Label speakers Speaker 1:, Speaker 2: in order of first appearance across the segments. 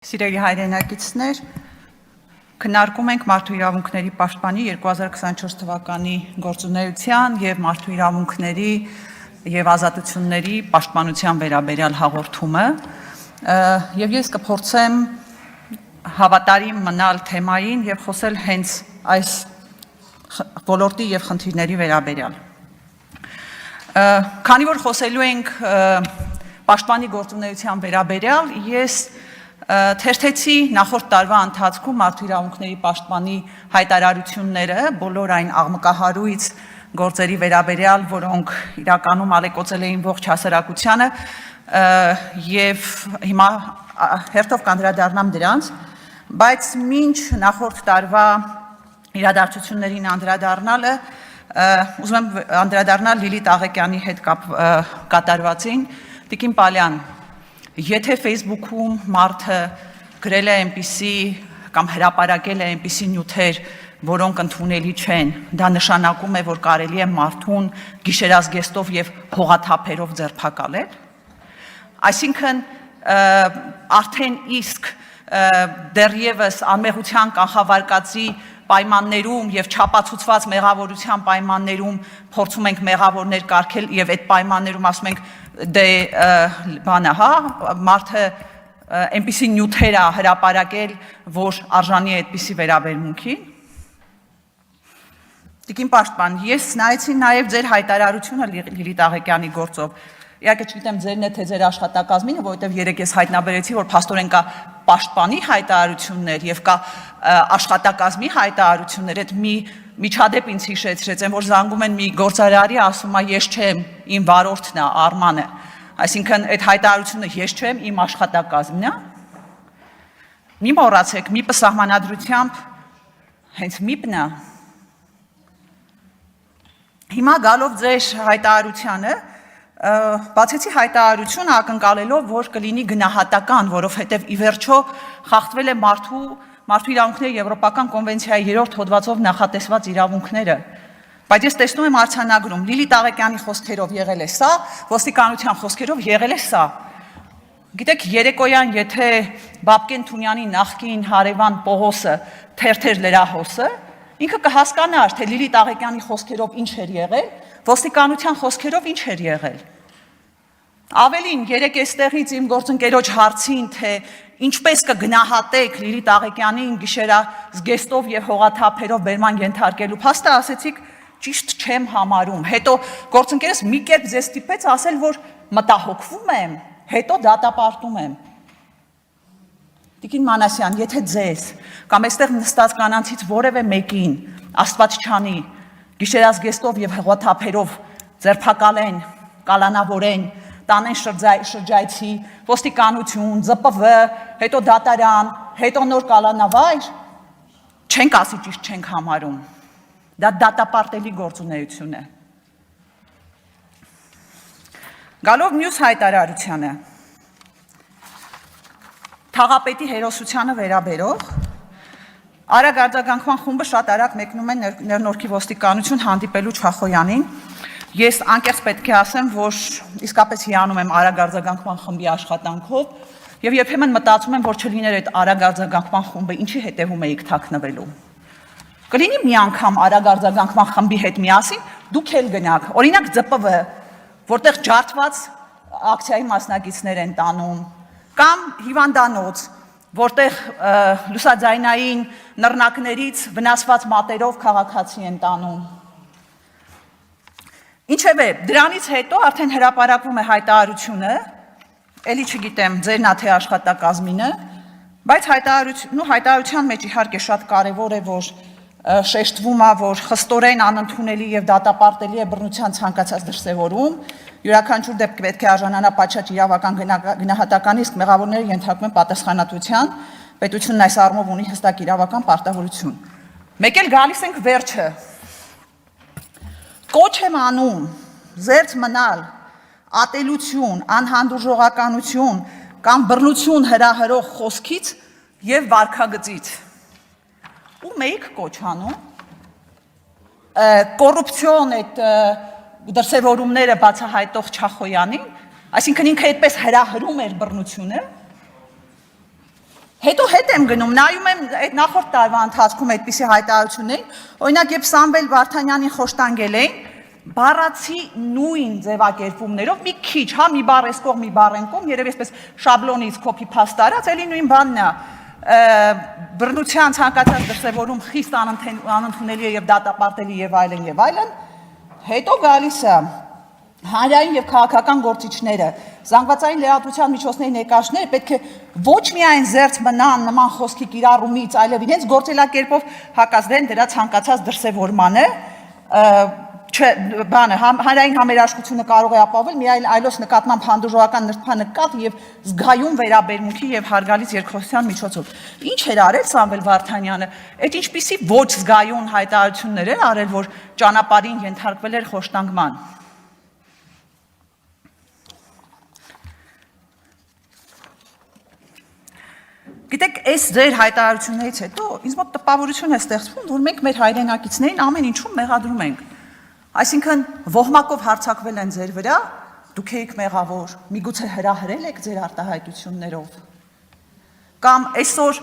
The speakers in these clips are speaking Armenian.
Speaker 1: Սիրելի հայրենակիցներ, քննարկում ենք Մարդու իրավունքների պաշտպանի 2024 թվականի գործունեության եւ Մարդու իրավունքների եւ ազատությունների պաշտպանության վերաբերյալ հաղորդումը եւ ես կփորձեմ հավատարիմ մնալ թեմային եւ խոսել հենց այս ոլորտի եւ խնդիրների վերաբերյալ։ Քանի որ խոսելու ենք պաշտպանի գործունեության վերաբերյալ, ես թերթեցի նախորդ տարվա ընթացքում Մարդու իրավունքների պաշտպանի հայտարարությունները բոլոր այն աղմկահարույց գործերի վերաբերյալ, որոնք իրականում ալեկոծել էին ողջ հասարակությանը եւ հիմա հերթով կանդրադառնամ դրանց, բայց մինչ նախորդ տարվա իրադարձություններին անդրադառնալը ուզում եմ անդրադառնալ Լիլիթ Աղեկյանի հետ կատարվածին։ Տիկին Պալյան, եթե Facebook-ում մարդը գրել է այնպիսի կամ հրապարակել է այնպիսի նյութեր, որոնք ընդունելի չեն, դա նշանակում է, որ կարելի է մարդուն գիշերազգեստով եւ հողաթափերով ձերբակալել։ Այսինքն արդեն իսկ դեռևս անմեղության կանխավարկածի պայմաններում եւ չապացուցված մեղավորության պայմաններում փորձում ենք մեղավորներ կարգել եւ այդ պայմաններում ասում ենք դե բանը, հա, մարդը այնպիսի նյութեր է հրապարակել, որ արժանի է այդպիսի վերաբերմունքի։ Տիկին պաշտպան, ես նայեցի նաեւ ձեր հայտարարությունը Լիլիթ Աղեկյանի գործով։ Իհարկե չգիտեմ ձերն է թե ձեր աշխատակազմինը, որովհետև երեք ես հայտնաբերեցի, որ փաստորեն կա պաշտպանի հայտարարություններ եւ կա աշխատակազմի հայտարարություններ, այդ մի միջադեպ ինձ հիշեցրեց, որ զանգում են մի գործարարի, ասում է ես չեմ, իմ վարորդն է, Արմանը, այսինքն այդ հայտարարությունը ես չեմ, իմ աշխատակազմն է։ Մի մոռացեք, ՄԻՊ-ը սահմանադրությամբ հենց ՄԻՊ-ն է։ Հիմա գալով ձեր հայտարարությանը բացեցի հայտարարությունը ակնկալելով, որ կլինի գնահատական, որովհետև ի վերջո խախտվել է Մարդու իրավունքների Եվրոպական կոնվենցիայի 3-րդ հոդվածով նախատեսված իրավունքները։ Բայց ես տեսնում եմ արձանագրում Լիլիթ Աղեկյանի խոսքերով եղել է սա, ոստիկանության խոսքերով եղել է սա։ Գիտեք, երեկոյան եթե Բաբկեն Թունյանի նախկին հարևան Պողոսը թերթեր լրահոսը, ինքը կհասկանար, թե Լիլիթ Աղեկյանի խոսքերով ինչ էր եղել, ոստիկանության խոսքերով ինչ էր եղել։ Ավելին, երեք էստեղից իմ գործընկերոջ հարցին, թե ինչպես կգնահատեք Լիլիթ Աղեկյանին գիշերազգեստով եւ հողաթափերով բերման ենթարկելու փաստը, ասեցիք ճիշտ չեմ համարում։ Հետո գործընկերս մի կերպ ձեզ ստիպեց ասել, որ մտահոգվում եմ, հետո դատապարտում եմ։ Տիկին Մանասյան, եթե ձեզ կամ այստեղ նստած կանանցից որևէ մեկին Աստված չանի գիշերազգեստով եւ հողաթափերով ձերբակալեն, կալանավորեն, տանեն շրջայցի, ոստիկանություն, ԶՊՎ, հետո դատարան, հետո նոր կալանավայր, չենք ասի ճիշտ չենք համարում։ Դա դատապարտելի գործունեություն է։ Գալով մյուս հայտարարությանը, թաղապետի հերոսությանը վերաբերող, Արագ արձագանքման խումբը շատ արագ մեկնում է Ներնորքի ոստիկանություն հանդիպելու Չախոյանին։ Ես անկեղծ պետք է ասեմ, որ իսկապես հիանում եմ արագ արձագանքման խմբի աշխատանքով եւ երբեմն մտածում եմ, որ չլիներ այդ արագ արձագանքման խումբը, ինչի հետևում էիք թաքնվելու։ Կլինի մի անգամ արագ արձագանքման խմբի հետ միասին դուք էլ գնաք, օրինակ ԶՊՎ, որտեղ ջարդված ակցիայի մասնակիցներ են տանում, կամ հիվանդանոց, որտեղ լուսաձայնային նռնակներից վնասված մատերով քաղաքացի են տանում։ Ինչևէ, դրանից հետո արդեն հրապարակվում է հայտարարությունը, էլի չգիտեմ ձերն է թե աշխատակազմինը, բայց հայտարարության մեջ իհարկե շատ կարևոր է, որ շեշտվում է, որ խստորեն անընդունելի եւ դատապարտելի է բռնության ցանկացած դրսեւորում, յուրաքանչյուր դեպք պետք է արժանանա պատշաճ իրավական գնահատականի, իսկ մեղավորները ենթարկվում են պատասխանատվության, պետությունն այս առումով ունի հստակ իրավական պարտավորություն։ Մեկ էլ գալիս ենք վերջը։ Կոչ եմ անում զերծ մնալ ատելություն, անհանդուրժողականություն կամ բռնություն հրահրող խոսքից եւ վարքագծից։ Ում էիք կոչ անում։ Կոռուպցիոն այդ դրսևորումները բացահայտող Չախոյանին, այսինքն ինքը այդպես հրահրում էր բռնությունը, հետ եմ գնում, նայում եմ այդ նախորդ տարվա ընթացքում այդպիսի հայտարարություններին, օրինակ երբ Սամվել Վարդանյանին խոշտանգել էին, բառացի նույն ձևակերպումներով մի քիչ, հա, մի բառ էս կողմ, մի բառ այն կողմ, երևի այսպես շաբլոնից copy paste արած, էլի նույն բանն է, բռնության ցանկացած դրսևորում խիստ անընդունելի է եւ դատապարտելի եւ այլն, հետո գալիս է հանրային եւ քաղաքական գործիչները, զանգվածային լրատվության միջոցների ներկայացուցիչները պետք է ոչ միայն զերծ մնան նման խոսքի կիրառումից, այլև իրենց գործելակերպով հակազդեն դրա ցանկացած դրսևորմանը, հանրային համերաշխությունը կարող է ապահովել միայն այլոց նկատմամբ հանդուրժողական նրբանկատ եւ զգայուն վերաբերմունքի եւ հարգալից երկխոսության միջոցով։ Ինչ էր արել Սամվել Վարդանյանը, այդ ինչպիսի ոչ զգայուն հայտարարություններ էր արել, որ ճանապարհին ենթարկվել էր խոշտանգման։ Գիտեք, այս ձեր հայտարարություններից հետո ինձ մոտ տպավորություն է ստեղծվում, որ մենք մեր հայրենակիցներին ամեն ինչում մեղադրում ենք։ Այսինքն ոհմակով հարձակվել են ձեր վրա, դուք եք մեղավոր, միգուցե հրահրել եք ձեր արտահայտություններով։ Կամ այսօր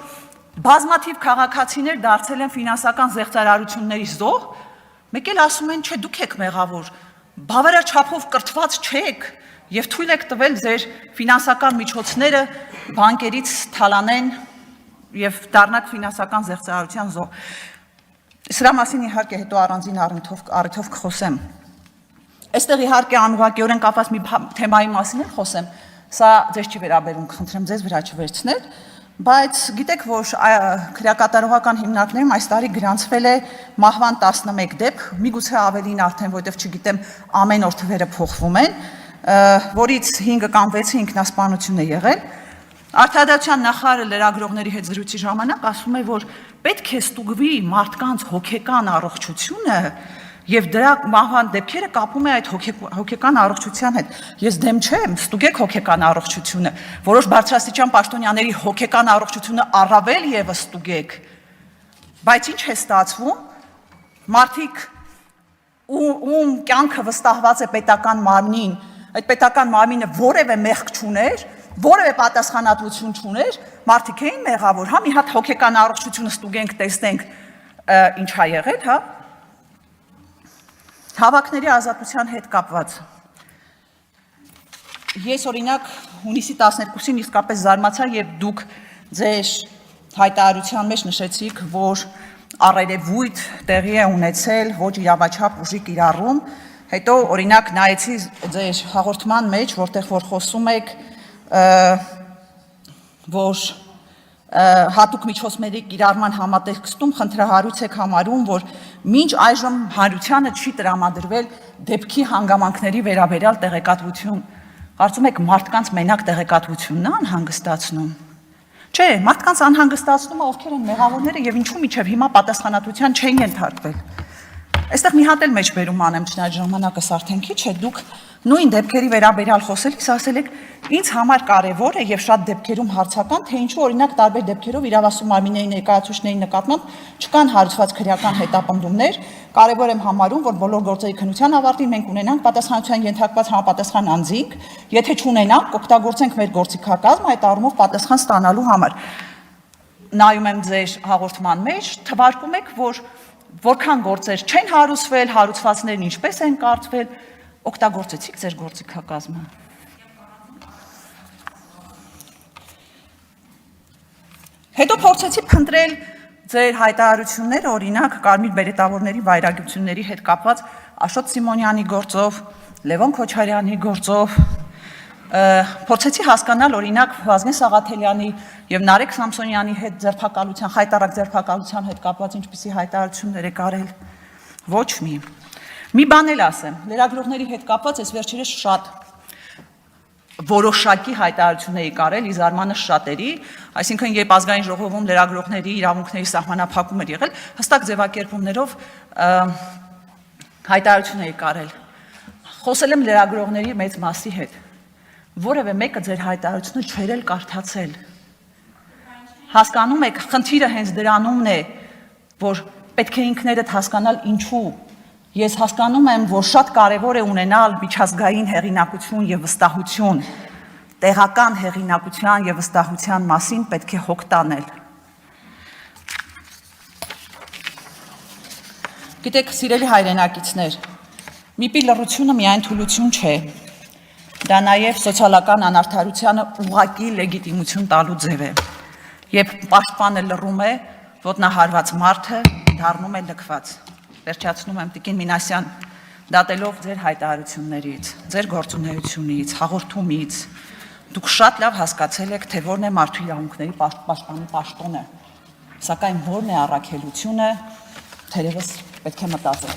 Speaker 1: բազմաթիվ քաղաքացիներ դարձել են ֆինանսական զեղծարարությունների զոհ, մեկ էլ ասում են, չէ, դուք եք մեղավոր, բավարար չափով կրթված չեք եւ թույլ եք տվել ձեր ֆինանսական միջոցները բանկերից թալանեն եւ դառնաք ֆինանսական զեղծարարության զոհ։ Սրա մասին իհարկե հետո առանձին առիթով կխոսեմ։ Այստեղ իհարկե անուղղակիորեն կապված մի թեմայի մասին եմ խոսեմ, սա ձեզ չի վերաբերում, խնդրեմ ձեզ վրա չվերցնել, բայց գիտեք, որ քրեակատարողական հիմնարկներում այս տարի գրանցվել է մահվան 11 դեպք, միգուցե ավելին արդեն, որտեղ չգիտեմ, ամեն օր թվերը փոխվում են, որից 5 կամ 6 ինքնասպանություն է եղել։ Արտադրության նախարարը լրագրողների հետ զրույցի ժամանակ ասում է, որ պետք է ստուգվի մարդկանց հոգեկան առողջությունը եւ դրա մահվան դեպքերը կապում է այդ հոգեկան առողջության հետ։ Ես դեմ չեմ, ստուգեք հոգեկան առողջությունը, որոշ բարձրաստիճան պաշտոնյաների հոգեկան առողջությունը առավել եւս ստուգեք։ Բայց ինչ է ստացվում, մարդիկ ում կյանքը վստահված է պետական մարմնին, այդ պետական մարմինը որևէ մեղք չուներ, որևէ պատասխանատվություն չուներ, մարդիկ էին մեղավոր, հա, մի հատ հոգեկան առողջությունը ստուգենք, տեսնենք ինչ ա եղել, հա։ Հավաքների ազատության հետ կապված։ Ես օրինակ հունիսի 12-ին իսկապես զարմացա, երբ դուք ձեր հայտարարության մեջ նշեցիք, որ առերևույթ տեղի է ունեցել ոչ իրավաչափ ուժի կիրառում, հետո օրինակ նայեցի ձեր հաղորդման մեջ, որտեղ որ խոսում եք, որ հատուկ միջոցների կիրառման համատեքստում խնդրահարույց եք համարում, որ մինչ այժմ հանրությանը չի տրամադրվել դեպքի հանգամանքների վերաբերյալ տեղեկատվություն։ Կարծում եք մարդկանց մենակ տեղեկատվությունն է անհանգստացնում։ Չէ, մարդկանց անհանգստացնում է ովքեր են մեղավորները եւ ինչու միջև հիմա պատասխանատվության չեն ենթարկվել։ Այստեղ մի հատ էլ մեջբերում անեմ, չնայած ժամանակս արդեն քիչ է, դուք նույն դեպքերի վերաբերյալ խոսելիս ասել եք, ինձ համար կարևոր է եւ շատ դեպքերում հարցական, թե ինչու օրինակ տարբեր դեպքերով իրավասու մարմինների ներկայացուցիչների նկատմամբ չկան հարուցված քրեական հետապնդումներ, կարևոր եմ համարում, որ բոլոր գործերի քննության ավարտին մենք ունենանք պատասխանատվության ենթարկված համապատասխան անձինք, եթե չունենանք, կօգտագործենք մեր գործիքակազմը այդ առումով պատասխան ստանալու համար։ Նայում եմ ձեր հաղորդման մեջ, թվարկում եք, որ որքան գործեր չեն հարուցվել, հարուցվածներն ինչպես են կարծվել, օգտագործեցիք ձեր գործիքակազմը։ Հետո փորձեցի փնտրել ձեր հայտարարությունները, օրինակ Կարմիր բերետավորների վայրագությունների հետ կապված Աշոտ Սիմոնյանի գործով, Լևոն Քոչարյանի գործով, փորձեցի հասկանալ օրինակ Վազգեն Սաղաթելյանի եւ Նարեկ Սամսոնյանի հետ ձերբակալության, խայտառակ ձերբակալության հետ կապված ինչպիսի հայտարարություններ եք արել։ Ոչ մի։ Մի բան էլ ասեմ, լրագրողների հետ կապված այս վերջերս շատ որոշակի հայտարարություններ եք արել, ի զարմանս շատերի, այսինքն երբ ազգային ժողովում լրագրողների իրավունքների սահմանափակում էր եղել, հստակ ձևակերպումներով հայտարարություններ եք արել։ Խոսել եմ լրագրողների մեծ մասի հետ։ Որևէ մեկը ձեր հայտարարությունը չէր էլ կարդացել։ Հասկանում եք, խնդիրը հենց դրանումն է, որ պետք է ինքներդ հասկանալ ինչու։ Ես հասկանում եմ, որ շատ կարևոր է ունենալ միջազգային հեղինակություն եւ վստահություն, տեղական հեղինակության եւ վստահության մասին պետք է հոգ տանել։ Գիտեք, սիրելի հայրենակիցներ, միպի լռությունը միայն թուլություն չէ, դա նաև սոցիալական անարդարությանը ուղղակի լեգիտիմություն տալու ձև է, երբ պաշտպանը լռում է, ոտնահարված մարդը դառնում է լքված։ Վերջացնում եմ, Տիկին Մինասյան, դատելով ձեր հայտարարություններից, ձեր գործունեությունից, հաղորդումից, դուք շատ լավ հասկացել եք, թե որն է մարդու իրավունքների պաշտպանի պաշտոնը, սակայն որն է առաքելությունը, թերևս պետք է մտածել։